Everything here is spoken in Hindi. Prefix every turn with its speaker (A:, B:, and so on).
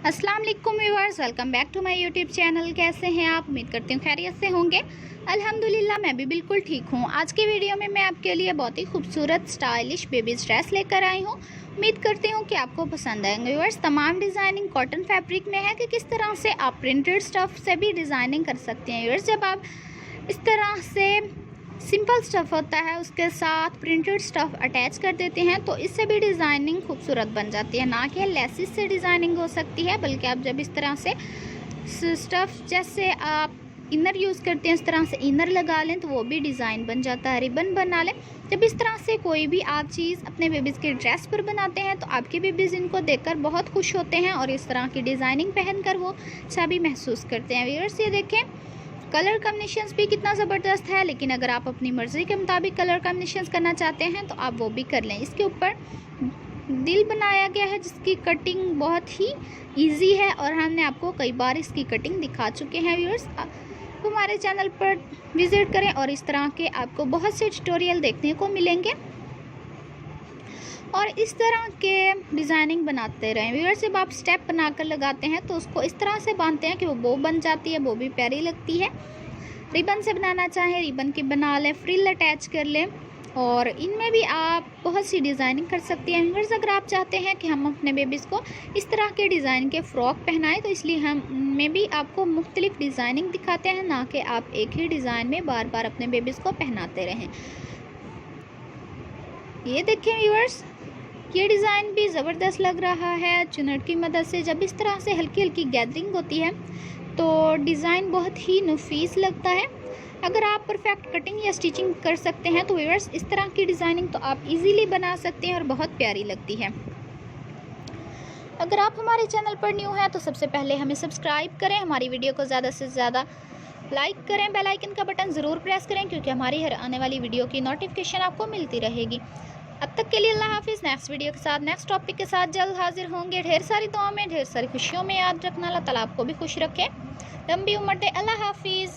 A: अस्सलाम वालेकुम viewers, welcome back to my YouTube channel. कैसे हैं आप? उम्मीद करती हूँ खैरियत से होंगे। अल्हम्दुलिल्लाह मैं भी बिल्कुल ठीक हूँ। आज के वीडियो में मैं आपके लिए बहुत ही खूबसूरत स्टाइलिश बेबीज ड्रेस लेकर आई हूँ। उम्मीद करती हूँ कि आपको पसंद आएंगे। व्यूअर्स, तमाम डिज़ाइनिंग कॉटन फैब्रिक में है कि किस तरह से आप प्रिंटेड स्टफ़ से भी डिज़ाइनिंग कर सकते हैं। व्यूअर्स, जब आप इस तरह से सिंपल स्टफ़ होता है उसके साथ प्रिंटेड स्टफ़ अटैच कर देते हैं तो इससे भी डिज़ाइनिंग खूबसूरत बन जाती है। ना कि लेसिस से डिज़ाइनिंग हो सकती है, बल्कि आप जब इस तरह से स्टफ़ जैसे आप इनर यूज़ करते हैं इस तरह से इनर लगा लें तो वो भी डिज़ाइन बन जाता है। रिबन बना लें। जब इस तरह से कोई भी आप चीज़ अपने बेबीज़ के ड्रेस पर बनाते हैं तो आपके बेबीज़ इनको देखकर बहुत खुश होते हैं और इस तरह की डिज़ाइनिंग पहनकर वो अच्छा भी महसूस करते हैं। व्यूअर्स, ये देखें कलर कॉम्बिनेशंस भी कितना ज़बरदस्त है। लेकिन अगर आप अपनी मर्ज़ी के मुताबिक कलर कॉम्बिनेशंस करना चाहते हैं तो आप वो भी कर लें। इसके ऊपर दिल बनाया गया है जिसकी कटिंग बहुत ही इजी है और हमने आपको कई बार इसकी कटिंग दिखा चुके हैं। व्यूअर्स, हमारे चैनल पर विज़िट करें और इस तरह के आपको बहुत से ट्यूटोरियल देखने को मिलेंगे और इस तरह के डिज़ाइनिंग बनाते रहें। व्यूअर्स, जब आप स्टेप बनाकर लगाते हैं तो उसको इस तरह से बांधते हैं कि वो बो बन जाती है, वो भी प्यारी लगती है। रिबन से बनाना चाहें रिबन की बना लें, फ्रिल अटैच कर लें और इनमें भी आप बहुत सी डिज़ाइनिंग कर सकती हैं। व्यूअर्स, अगर आप चाहते हैं कि हम अपने बेबीज़ को इस तरह के डिज़ाइन के फ़्रॉक पहनाएं तो इसलिए हम में भी आपको मुख्तलिफ डिज़ाइनिंग दिखाते हैं, ना कि आप एक ही डिज़ाइन में बार बार अपने बेबीज़ को पहनाते रहें। ये देखें व्यूअर्स, ये डिज़ाइन भी ज़बरदस्त लग रहा है चुनट की मदद से। जब इस तरह से हल्की हल्की गैदरिंग होती है तो डिज़ाइन बहुत ही नफीस लगता है। अगर आप परफेक्ट कटिंग या स्टिचिंग कर सकते हैं तो व्यूअर्स इस तरह की डिज़ाइनिंग तो आप इजीली बना सकते हैं और बहुत प्यारी लगती है। अगर आप हमारे चैनल पर न्यू हैं तो सबसे पहले हमें सब्सक्राइब करें, हमारी वीडियो को ज़्यादा से ज़्यादा लाइक करें, बेल आइकन का बटन ज़रूर प्रेस करें क्योंकि हमारी हर आने वाली वीडियो की नोटिफिकेशन आपको मिलती रहेगी। अब तक के लिए अल्लाह हाफिज़। नेक्स्ट वीडियो के साथ नेक्स्ट टॉपिक के साथ जल्द हाजिर होंगे। ढेर सारी दुआओं में ढेर सारी खुशियों में याद रखना। अल्लाह ताला आपको भी खुश रखे, लंबी उम्र दे। अल्लाह हाफिज़।